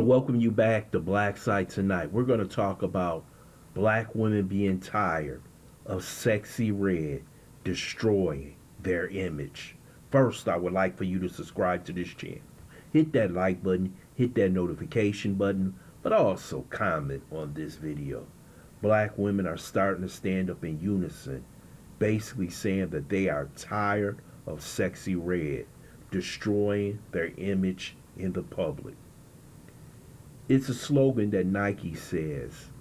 welcome you back to Black Site Tonight. We're going to talk about black women being tired of sexy red destroying their image. First, I would like for you to subscribe to this channel. Hit that like button, hit that notification button, but also comment on this video. Black women are starting to stand up in unison, basically saying that they are tired of sexy red destroying their image in the public. It's a slogan that Nike says,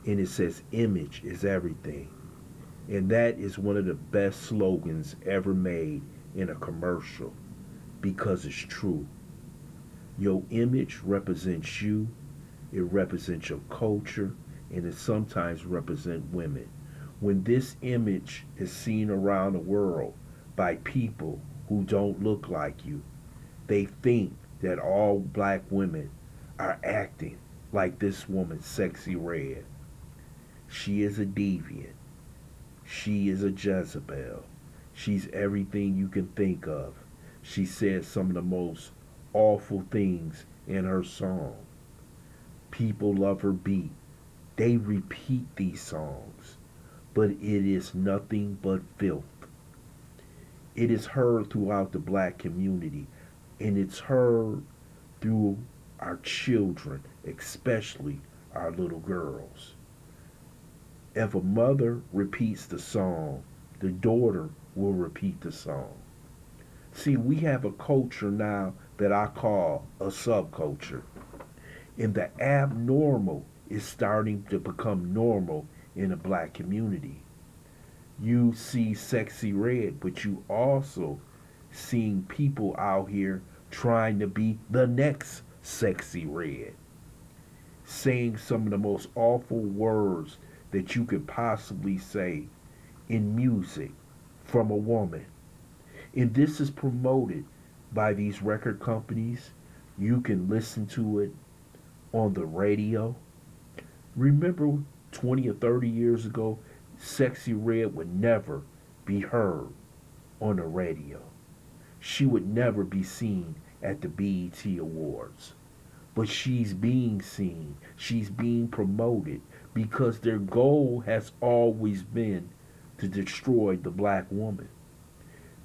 and it says image is everything. And that is one of the best slogans ever made in a commercial because it's true. Your image represents you, it represents your culture, and it sometimes represents women. When this image is seen around the world by people who don't look like you, they think that all black women are acting like this woman, Sexyy Red. She is a deviant. She is a Jezebel. She's everything you can think of. She says some of the most awful things in her song. People love her beat. They repeat these songs, but it is nothing but filth. It is heard throughout the black community, and it's heard through our children, especially our little girls. If a mother repeats the song, the daughter will repeat the song. See, we have a culture now that I call a subculture. And the abnormal is starting to become normal in the black community. You see Sexyy Red, but you also seeing people out here trying to be the next Sexyy Red, saying some of the most awful words that you could possibly say in music from a woman. And this is promoted by these record companies. You can listen to it on the radio. Remember 20 or 30 years ago, Sexyy Red would never be heard on the radio. She would never be seen at the BET Awards. But she's being seen, she's being promoted because their goal has always been to destroy the black woman.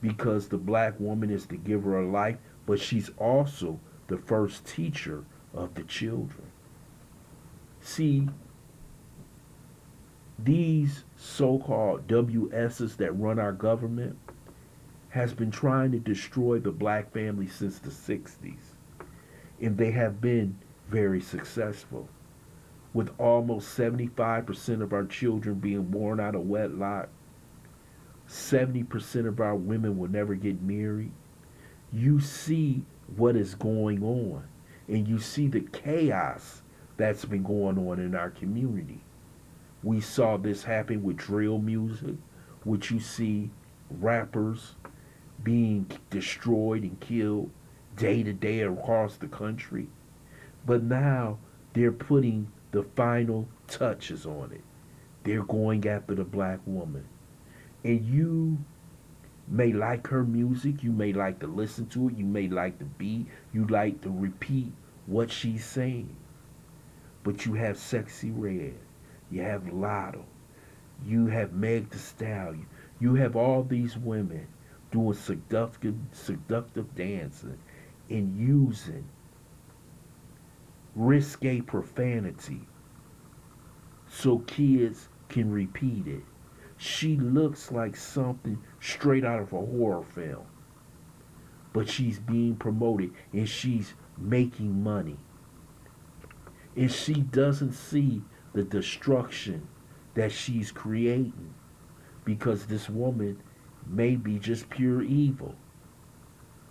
Because the black woman is the giver of life, but she's also the first teacher of the children. See, these so-called WSs that run our government has been trying to destroy the black family since the 60s. And they have been very successful. With almost 75% of our children being born out of wedlock, 70% of our women will never get married. You see what is going on, and you see the chaos that's been going on in our community. We saw this happen with drill music, which you see rappers being destroyed and killed day to day across the country. But now they're putting the final touches on it. They're going after the black woman. And you may like her music, you may like to listen to it, you may like the beat, you like to repeat what she's saying. But you have Sexyy Red, you have Lotto, you have Meg Thee Stallion, you have all these women doing seductive dancing and using risque profanity so kids can repeat it. She looks like something straight out of a horror film, but she's being promoted and she's making money. And she doesn't see the destruction that she's creating because this woman may be just pure evil.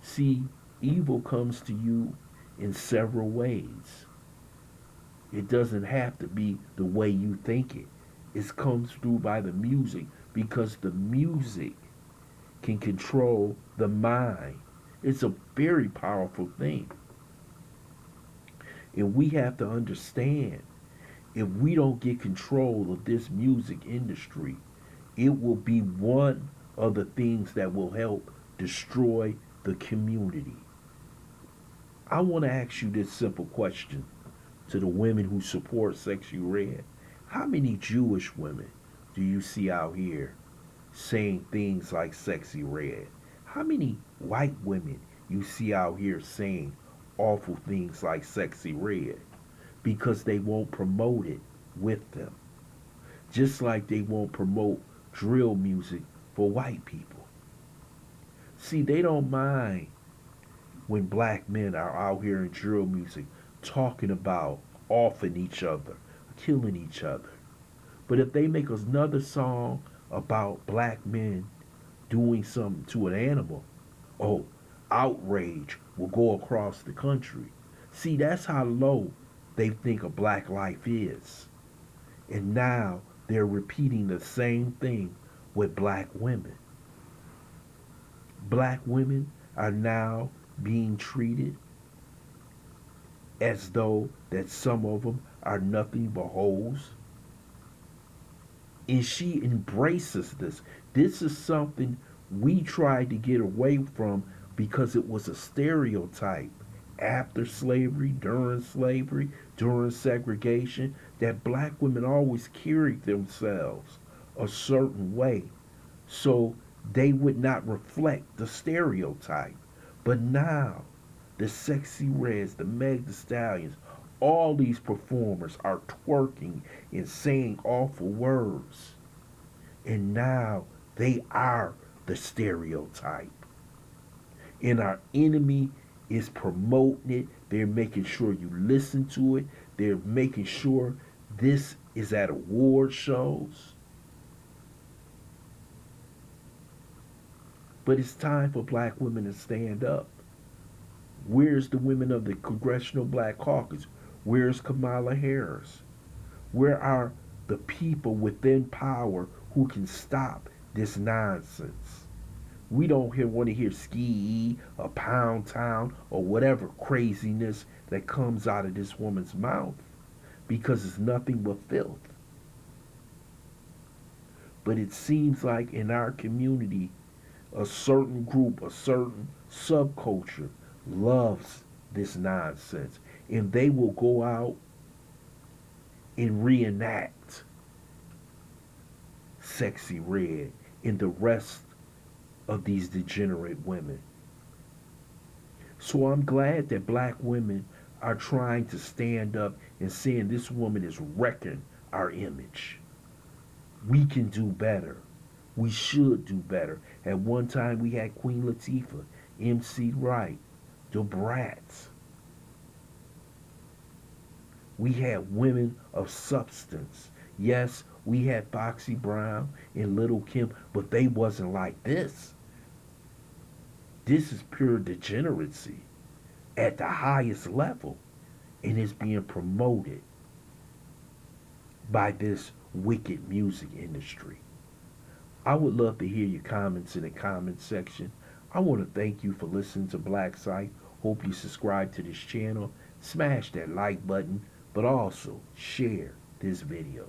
See, evil comes to you in several ways. It doesn't have to be the way you think it. It comes through by the music because the music can control the mind. It's a very powerful thing. And we have to understand, if we don't get control of this music industry, it will be one of the things that will help destroy the community. I want to ask you this simple question. to the women who support Sexyy Red. How many Jewish women do you see out here saying things like Sexyy Red? How many white women you see out here saying awful things like Sexyy Red? Because they won't promote it with them. Just like they won't promote drill music for white people. See, they don't mind when black men are out here in drill music talking about offing each other, killing each other. But if they make another song about black men doing something to an animal, oh, outrage will go across the country. See, that's how low they think a black life is. And now they're repeating the same thing with black women. Black women are now being treated as though that some of them are nothing but hoes. And she embraces this. This is something we tried to get away from because it was a stereotype after slavery, during segregation, that black women always carried themselves a certain way so they would not reflect the stereotype. But now, the Sexyy Reds, the Meg the Stallions, all these performers are twerking and saying awful words. And now they are the stereotype. And our enemy is promoting it. They're making sure you listen to it. They're making sure this is at award shows. But it's time for black women to stand up. Where's the women of the Congressional Black Caucus? Where's Kamala Harris? Where are the people within power who can stop this nonsense? We don't want to hear ski or pound town or whatever craziness that comes out of this woman's mouth because it's nothing but filth. But it seems like in our community, a certain group, a certain subculture loves this nonsense. And they will go out and reenact Sexyy Red and the rest of these degenerate women. So I'm glad that black women are trying to stand up and saying this woman is wrecking our image. We can do better. We should do better. At one time we had Queen Latifah, MC Wright, the Brats. We had women of substance. Yes, we had Foxy Brown and Little Kim, but they wasn't like this. This is pure degeneracy at the highest level, and it's being promoted by this wicked music industry. I would love to hear your comments in the comment section. I want to thank you for listening to Black Site. Hope you subscribe to this channel, smash that like button, but also share this video.